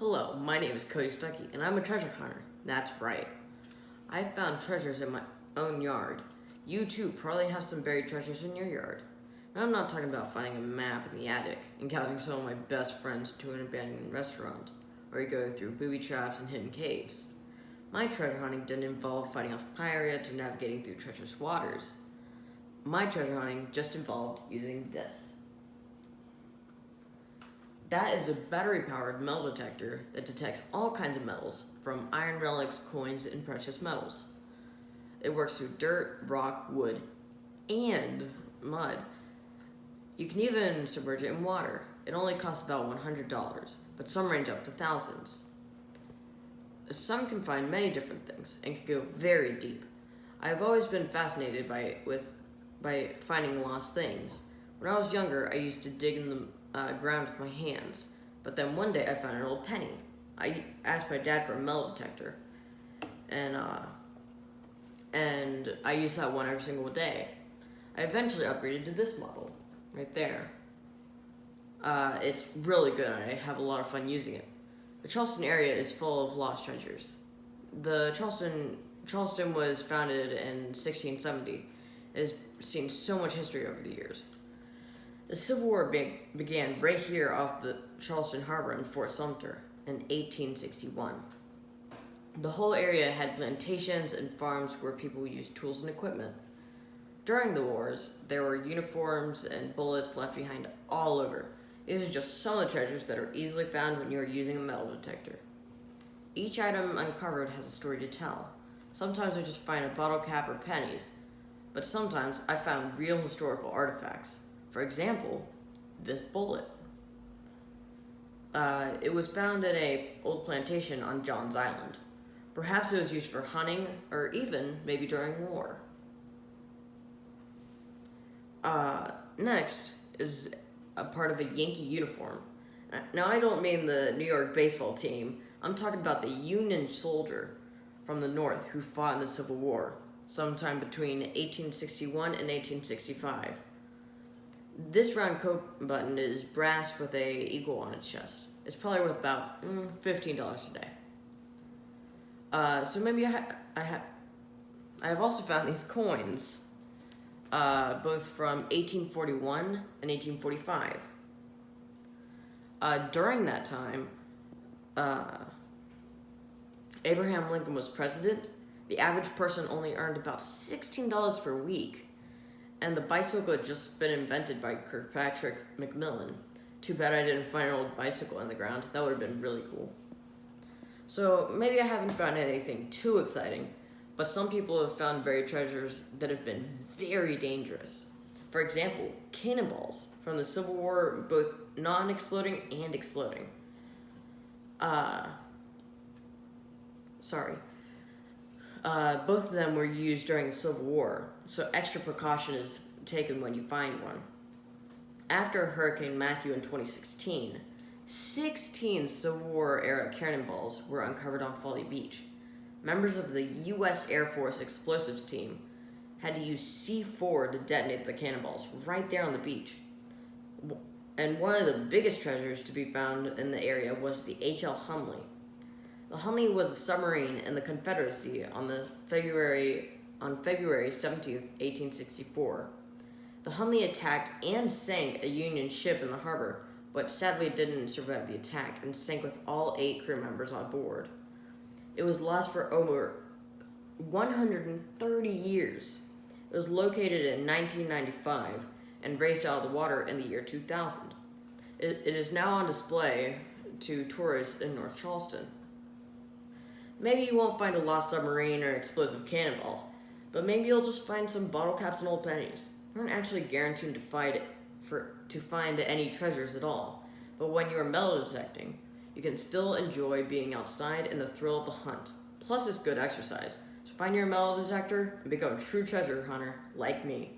Hello, my name is Cody Stuckey, and I'm a treasure hunter. That's right. I've found treasures in my own yard. You too probably have some buried treasures in your yard. Now, I'm not talking about finding a map in the attic and gathering some of my best friends to an abandoned restaurant, or you go through booby traps and hidden caves. My treasure hunting didn't involve fighting off pirates or navigating through treacherous waters. My treasure hunting just involved using this. That is a battery-powered metal detector that detects all kinds of metals, from iron relics, coins, and precious metals. It works through dirt, rock, wood, and mud. You can even submerge it in water. It only costs about $100, but some range up to thousands. Some can find many different things and can go very deep. I have always been fascinated by finding lost things. When I was younger, I used to dig in the ground with my hands, but then one day I found an old penny. I asked my dad for a metal detector, and I used that one every single day. I eventually upgraded to this model, right there. It's really good, and I have a lot of fun using it. The Charleston area is full of lost treasures. Charleston was founded in 1670. It has seen so much history over the years. The Civil War began right here off the Charleston Harbor in Fort Sumter in 1861. The whole area had plantations and farms where people used tools and equipment. During the wars, there were uniforms and bullets left behind all over. These are just some of the treasures that are easily found when you are using a metal detector. Each item uncovered has a story to tell. Sometimes I just find a bottle cap or pennies, but sometimes I found real historical artifacts. For example, this bullet. It was found at an old plantation on Johns Island. Perhaps it was used for hunting, or even maybe during war. Next is a part of a Yankee uniform. Now, I don't mean the New York baseball team. I'm talking about the Union soldier from the North who fought in the Civil War, sometime between 1861 and 1865. This round coat button is brass with a eagle on its chest. It's probably worth about $15 a day. So maybe I have also found these coins, both from 1841 and 1845. During that time, Abraham Lincoln was president. The average person only earned about $16 per week. And the bicycle had just been invented by Kirkpatrick Macmillan. Too bad I didn't find an old bicycle in the ground. That would have been really cool. So maybe I haven't found anything too exciting, but some people have found buried treasures that have been very dangerous. For example, cannonballs from the Civil War, both non-exploding and exploding. Both of them were used during the Civil War, so extra precaution is taken when you find one. After Hurricane Matthew in 2016, 16 Civil War era cannonballs were uncovered on Folly Beach. Members of the U.S. Air Force explosives team had to use C4 to detonate the cannonballs right there on the beach. And one of the biggest treasures to be found in the area was the H.L. Hunley. The Hunley was a submarine in the Confederacy on February 17, 1864. The Hunley attacked and sank a Union ship in the harbor, but sadly didn't survive the attack and sank with all 8 crew members on board. It was lost for over 130 years. It was located in 1995 and raised out of the water in the year 2000. It is now on display to tourists in North Charleston. Maybe you won't find a lost submarine or explosive cannonball, but maybe you'll just find some bottle caps and old pennies. You aren't actually guaranteed to find any treasures at all, but when you are metal detecting, you can still enjoy being outside and the thrill of the hunt. Plus, it's good exercise. So find your metal detector and become a true treasure hunter like me.